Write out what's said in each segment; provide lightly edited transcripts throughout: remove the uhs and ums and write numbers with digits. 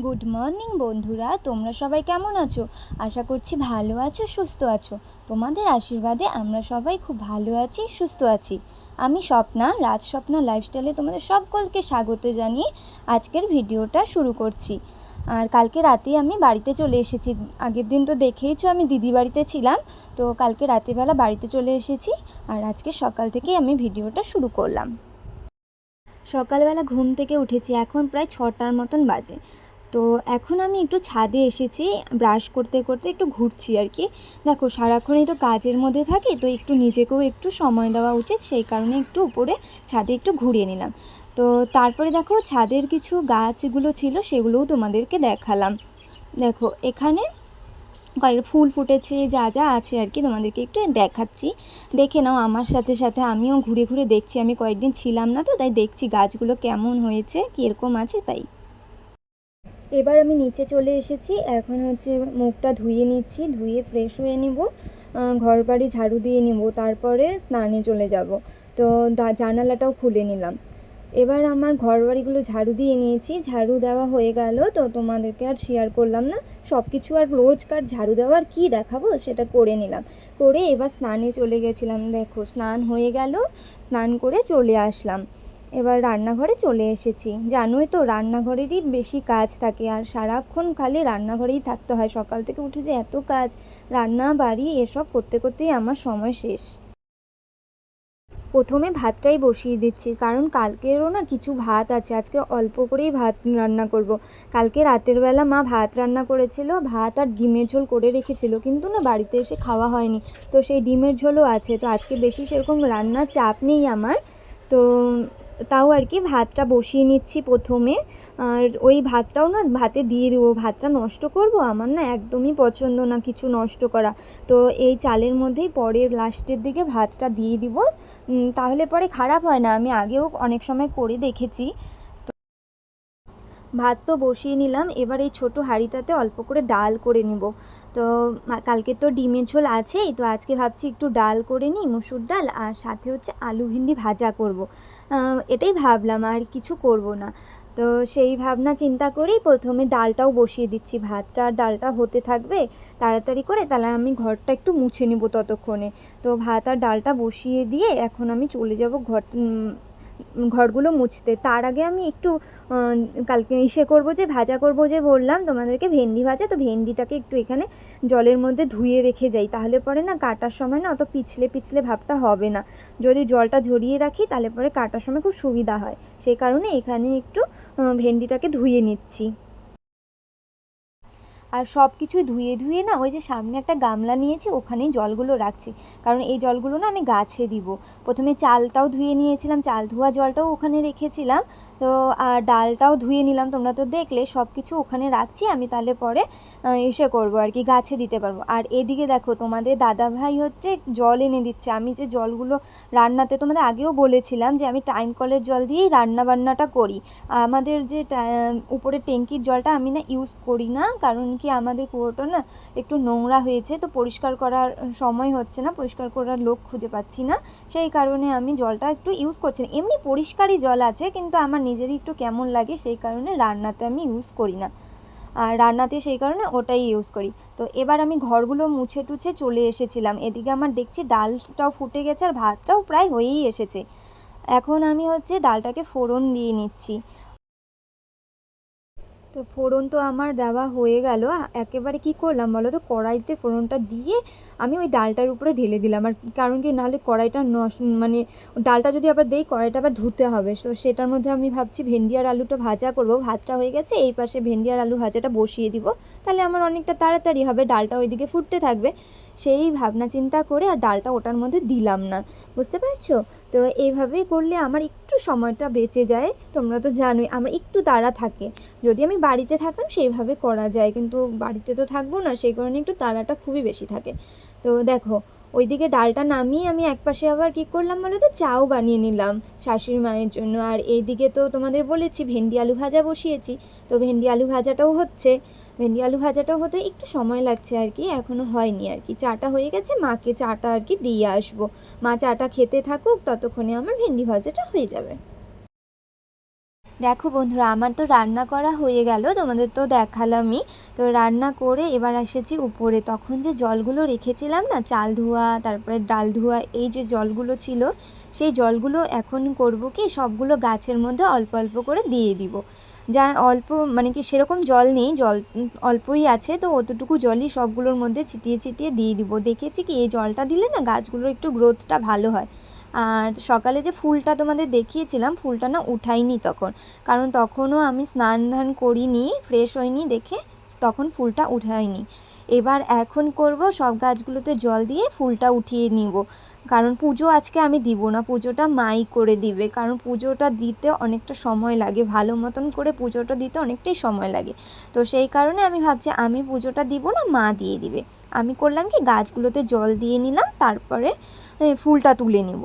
Good morning বন্ধুরা, তোমরা সবাই কেমন আছো? আশা করছি ভালো আছো, সুস্থ আছো। তোমাদের আশীর্বাদে আমরা সবাই খুব ভালো আছি, সুস্থ আছি। আমি স্বপ্না, রাজস্বপ্না লাইফস্টাইলে তোমাদের সকলকে স্বাগত জানিয়ে আজকের ভিডিওটা শুরু করছি। আর কালকে রাতে আমি বাড়িতে চলে এসেছি। আগের দিন তো দেখেইছো আমি দিদি বাড়িতে ছিলাম, তো কালকে রাতেরবেলা বাড়িতে চলে এসেছি। আর আজকে সকাল থেকেই আমি ভিডিওটা শুরু করলাম। সকালবেলা ঘুম থেকে উঠেছি, এখন প্রায় 6টার মতন বাজে। তো এখন আমি একটু ছাদে এসেছি, ব্রাশ করতে করতে একটু ঘুরছি আর কি। দেখো, সারাক্ষণই তো কাজের মধ্যে থাকি, তো একটু নিজেকেও একটু সময় দেওয়া উচিত, সেই কারণে একটু উপরে ছাদে একটু ঘুরিয়ে নিলাম। তো তারপরে দেখো, ছাদের কিছু গাছগুলো ছিল, সেগুলোও তোমাদেরকে দেখালাম। দেখো, এখানে কয়েক ফুল ফুটেছে, যা যা আছে আর কি তোমাদেরকে একটু দেখাচ্ছি। দেখে নাও আমার সাথে সাথে, আমিও ঘুরে ঘুরে দেখছি। আমি কয়েকদিন ছিলাম না, তো তাই দেখছি গাছগুলো কেমন হয়েছে, কীরকম আছে তাই। এবার আমি নিচে চলে এসেছি। এখন হচ্ছে মুখটা ধুয়ে নিচ্ছি, ধুয়ে ফ্রেশ হয়ে নিব, ঘর বাড়ি ঝাড়ু দিয়ে নিব, তারপরে স্নানে চলে যাব। তো জানালাটাও খুলে নিলাম। এবার আমার ঘর বাড়িগুলো ঝাড়ু দিয়ে নিয়েছি, ঝাড়ু দেওয়া হয়ে গেল। তো তোমাদেরকে আর শেয়ার করলাম না, সব কিছু আর রোজকার ঝাড়ু দেওয়ার কি দেখাবো, সেটা করে নিলাম। করে এবার স্নানে চলে গেছিলাম। দেখো, স্নান হয়ে গেল, স্নান করে চলে আসলাম। এবার রান্নাঘরে চলে এসেছি। জানোই তো, রান্নাঘরেরই বেশি কাজ থাকে, আর সারাক্ষণ খালি রান্নাঘরেই থাকতে হয়। সকাল থেকে উঠে যে এত কাজ, রান্না বাড়ি এসব করতে করতেই আমার সময় শেষ। প্রথমে ভাতটাই বসিয়ে দিচ্ছি, কারণ কালকেরও না কিছু ভাত আছে, আজকে অল্প করেই ভাত রান্না করব। কালকে রাতের বেলা মা ভাত রান্না করেছিল, ভাত আর ডিমের ঝোল করে রেখেছিল, কিন্তু না বাড়িতে এসে খাওয়া হয়নি। তো সেই ডিমের ঝোলও আছে। তো আজকে বেশি সেরকম রান্নার চাপ নেই আমার। তো তাও আর কি ভাতটা বসিয়ে নিচ্ছি প্রথমে। আর ওই ভাতটাও না ভাতে দিয়ে দেবো, ভাতটা নষ্ট করব, আমার না একদমই পছন্দ না কিছু নষ্ট করা। তো এই চালের মধ্যেই পরের লাস্টের দিকে ভাতটা দিয়ে দিব, তাহলে পরে খারাপ হয় না। আমি আগেও অনেক সময় করে দেখেছি। ভাত তো বসিয়ে নিলাম। এবার এই ছোটো হাঁড়িটাতে অল্প করে ডাল করে নিব। তো কালকে তো ডিমের ঝোল আছেই, তো আজকে ভাবছি একটু ডাল করে নিই, মুসুর ডাল, আর সাথে হচ্ছে আলু ভেন্ডি ভাজা করব। এটাই ভাবলাম, আর কিছু করব না। তো সেই ভাবনা চিন্তা করেই প্রথমে ডালটাও বসিয়ে দিচ্ছি। ভাতটা আর ডালটা হতে থাকবে তাড়াতাড়ি করে, তাহলে আমি ঘরটা একটু মুছে নিব ততক্ষণে। তো ভাত আর ডালটা বসিয়ে দিয়ে এখন আমি চলে যাব ঘরগুলো মুছতে। তার আগে আমি একটু কালকে করব, যে ভাজা করব, যে বললাম তোমাদেরকে ভেন্ডি ভাজা। তো ভেন্ডিটাকে একটু এখানে জলের মধ্যে ধুয়ে রেখে যাই, তাহলে পরে না কাটার সময় না অত পিছলে পিছলে ভাবটা হবে না। যদি জলটা ঝরিয়ে রাখি তাহলে পরে কাটার সময় খুব সুবিধা হয়, সেই কারণে এখানে একটু ভেন্ডিটাকে ধুয়ে নিচ্ছি। আর সব কিছুই ধুয়ে ধুয়ে না ওই যে সামনে একটা গামলা নিয়েছি, ওখানেই জলগুলো রাখছি, কারণ এই জলগুলো না আমি গাছে দিব। প্রথমে চালটাও ধুয়ে নিয়েছিলাম, চাল ধোয়া জলটাও ওখানে রেখেছিলাম। তো আর ডালটাও ধুয়ে নিলাম, তোমরা তো দেখলে। সব কিছু ওখানে রাখছি আমি, তাহলে পরে করবো আর কি, গাছে দিতে পারবো। আর এদিকে দেখো, তোমাদের দাদা ভাই হচ্ছে জল এনে দিচ্ছে। আমি যে জলগুলো রান্নাতে তোমাদের আগেও বলেছিলাম যে আমি টাইম কলের জল দিয়েই রান্না বান্নাটা করি। আমাদের যে উপরে ট্যাঙ্কির জলটা আমি না ইউজ করি না, কারণ কি আমাদের কুয়োটা না একটু নোংরা হয়েছে, তো পরিষ্কার করার সময় হচ্ছে না, পরিষ্কার করার লোক খুঁজে পাচ্ছি না, সেই কারণে আমি জলটা একটু ইউজ করছি না। এমনি পরিষ্কারই জল আছে, কিন্তু আমার নিজেরই একটু কেমন লাগে, সেই কারণে রান্নাতে আমি ইউজ করি না। আর রান্নাতে সেই কারণে ওটাই ইউজ করি। তো এবার আমি ঘরগুলো মুছে টুছে চলে এসেছিলাম। এদিকে আমার দেখছি ডালটাও ফুটে গেছে, আর ভাতটাও প্রায় হয়েই এসেছে। এখন আমি হচ্ছে ডালটাকে ফোড়ন দিয়ে নিচ্ছি। তো ফোড়ন তো আমার দেওয়া হয়ে গেল। একেবারে কি করলাম বলো তো, কড়াইতে ফোড়নটা দিয়ে আমি ওই ডালটার উপরে ঢেলে দিলাম। আর কারণ কি, নাহলে কড়াইটা মানে ডালটা যদি আবার দেই, কড়াইটা আবার ধুতে হবে। তো সেটার মধ্যে আমি ভাবছি ভেন্ডি আর আলুটা ভাজা করব। ভাতটা হয়ে গেছে, এই পাশে ভেন্ডি আর আলু ভাজাটা বসিয়ে দিব, তাহলে আমার অনেকটা তাড়াতাড়ি হবে, ডালটা ওইদিকে ফুটতে থাকবে। সেই ভাবনা চিন্তা করে আর ডালটা ওটার মধ্যে দিলাম না, বুঝতে পারছো? তো এইভাবেই করলে আমার একটু সময়টা বেঁচে যায়। তোমরা তো জানোই আমার একটু তাড়া থাকে। যদি আমি বাড়িতে থাকতাম সেইভাবে করা যায়, কিন্তু বাড়িতে তো থাকবো না, সেই কারণে একটু তাড়াটা খুবই বেশি থাকে। তো দেখো, ওইদিকে ডালটা নামিয়ে আমি একপাশে আবার কী করলাম বলো তো, চাও বানিয়ে নিলাম শাশুড়ি মায়ের জন্য। আর এইদিকে তো তোমাদের বলেছি ভেন্ডি আলু ভাজা বসিয়েছি। তো ভেন্ডি আলু ভাজাটাও হচ্ছে, ভেন্ডি আলু ভাজাটাও হতে একটু সময় লাগছে আর কি, এখনও হয়নি আর কি। চাটা হয়ে গেছে, মাকে চাটা আর কি দিয়ে আসবো। মা চাটা খেতে থাকুক, ততক্ষণে আমার ভেন্ডি ভাজাটা হয়ে যাবে। দেখো বন্ধুরা, আমার তো রান্না করা হয়ে গেল, তোমাদের তো দেখালামই। তো রান্না করে এবার এসেছি উপরে। তখন যে জলগুলো রেখেছিলাম না, চাল ধোয়া তারপরে ডাল ধোয়া, এই যে জলগুলো ছিল, সেই জলগুলো এখন করব কি সবগুলো গাছের মধ্যে অল্প অল্প করে দিয়ে দিব। যা অল্প মানে কি সেরকম জল নেই, জল অল্পই আছে, তো অতটুকু জলই সবগুলোর মধ্যে ছিটিয়ে ছিটিয়ে দিয়ে দিব। দেখেছি কি এই জলটা দিলে না গাছগুলোর একটু গ্রোথটা ভালো হয়। আর সকালে যে ফুলটা তোমাদের দেখিয়েছিলাম, ফুলটা না উঠাইনি তখন, কারণ তখনও আমি স্নান ধান করিনি, ফ্রেশ হইনি দেখে তখন ফুলটা উঠাইনি। এবার এখন করব সব গাছগুলোতে জল দিয়ে ফুলটা উঠিয়ে নিব, কারণ পুজো আজকে আমি দিব না, পুজোটা মাই করে দিবে, কারণ পুজোটা দিতে অনেকটা সময় লাগে, ভালো মতন করে পুজোটা দিতে অনেকটাই সময় লাগে। তো সেই কারণে আমি ভাবছি আমি পুজোটা দিব না, মা দিয়ে দিবে। আমি করলাম কি গাছগুলোতে জল দিয়ে নিলাম, তারপরে ফুলটা তুলে নিব।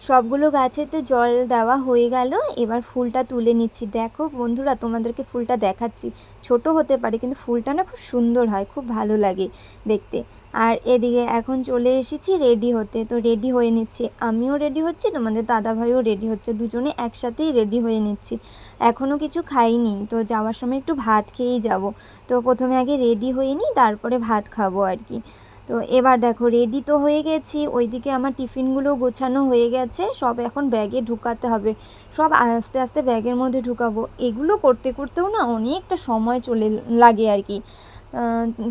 সবগুলো গাছেতে জল দেওয়া হয়ে গেল, এবার ফুলটা তুলে নিচ্ছি। দেখো বন্ধুরা, তোমাদেরকে ফুলটা দেখাচ্ছি। ছোট হতে পারে কিন্তু ফুলটা না খুব সুন্দর হয়, খুব ভালো লাগে দেখতে। আর এদিকে এখন চলে এসেছি রেডি হতে, তো রেডি হয়ে নিচ্ছি, আমিও রেডি হচ্ছি, তোমাদের দাদাভাইও রেডি হচ্ছে, দুজনে একসাথেই রেডি হয়ে নিচ্ছি। এখনও কিছু খাইনি, তো যাওয়ার সময় একটু ভাত খেয়েই যাব। তো প্রথমে আগে রেডি হয়ে নিই, তারপরে ভাত খাবো আর কি। তো এবার দেখো রেডি তো হয়ে গেছি, ওইদিকে আমার টিফিনগুলো গোছানো হয়ে গেছে, সব এখন ব্যাগে ঢুকাতে হবে, সব আস্তে আস্তে ব্যাগের মধ্যে ঢুকাবো। এগুলো করতে করতেও না অনেকটা সময় চলে লাগে আর কি।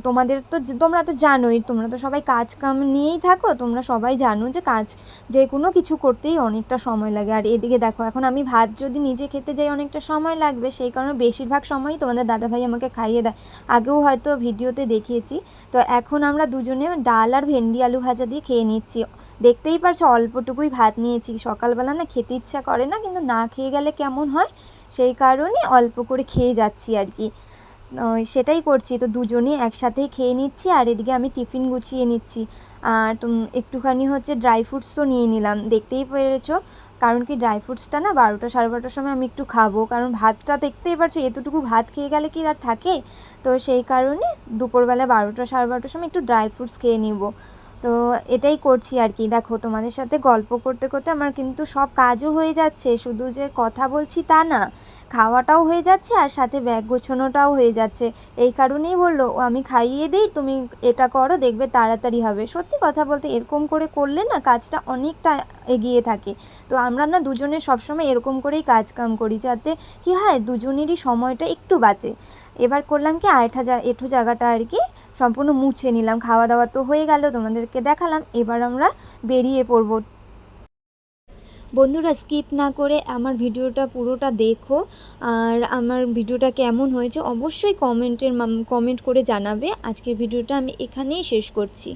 তোমাদের তো তোমরা তো জানোই, তোমরা তো সবাই কাজ কাম নিয়েই থাকো, তোমরা সবাই জানো যে কাজ যে কোনো কিছু করতেই অনেকটা সময় লাগে। আর এদিকে দেখো এখন আমি ভাত যদি নিজে খেতে যাই অনেকটা সময় লাগবে, সেই কারণে বেশিরভাগ সময়ই তোমাদের দাদাভাই আমাকে খাইয়ে দেয়, আগেও হয়তো ভিডিওতে দেখিয়েছি। তো এখন আমরা দুজনে ডাল আর ভেন্ডি আলু ভাজা দিয়ে খেয়ে নিচ্ছি। দেখতেই পারছো অল্পটুকুই ভাত নিয়েছি, সকালবেলা না খেতে ইচ্ছা করে না, কিন্তু না খেয়ে গেলে কেমন হয়, সেই কারণে অল্প করে খেয়ে যাচ্ছি আর কি। সেটাই করছি, তো দুজনেই একসাথেই খেয়ে নিচ্ছি। আর এদিকে আমি টিফিন গুছিয়ে নিচ্ছি। আর একটুখানি হচ্ছে ড্রাই ফ্রুটস তো নিয়ে নিলাম, দেখতেই পেরেছো, কারণ কি ড্রাই ফ্রুটসটা না 12টা সাড়ে 12টার সময় আমি একটু খাবো, কারণ ভাতটা দেখতেই পারছো এতটুকু ভাত খেয়ে গেলে কি আর থাকে। তো সেই কারণে দুপুরবেলা 12টা সাড়ে 12টার সময় একটু ড্রাই ফ্রুটস খেয়ে নিব। তো এটাই করছি আর কি। দেখো তোমাদের সাথে গল্প করতে করতে আমার কিন্তু সব কাজও হয়ে যাচ্ছে, শুধু যে কথা বলছি তা না, খাওয়াটাও হয়ে যাচ্ছে আর সাথে ব্যাগ গোছানোটাও হয়ে যাচ্ছে। এই কারণেই বললো আমি খাইয়ে দিই, তুমি এটা করো, দেখবে তাড়াতাড়ি হবে। সত্যি কথা বলতে এরকম করে করলে না কাজটা অনেকটা এগিয়ে থাকে। তো আমরা না দুজনে সবসময় এরকম করেই কাজ কাম করি, যাতে কি হয় দুজনেরই সময়টা একটু বাঁচে। এবার করলাম কি এঁঠো জায়গাটা আর কি সম্পূর্ণ মুছে নিলাম। খাওয়া দাওয়া তো হয়ে গেল, তোমাদেরকে দেখালাম, এবার আমরা বেরিয়ে পড়বো। বন্ধুরা স্কিপ না করে আমার ভিডিওটা পুরোটা দেখো, আর আমার ভিডিওটা কেমন হয়েছে অবশ্যই কমেন্ট করে জানাবে। আজকের ভিডিওটা আমি এখানেই শেষ করছি।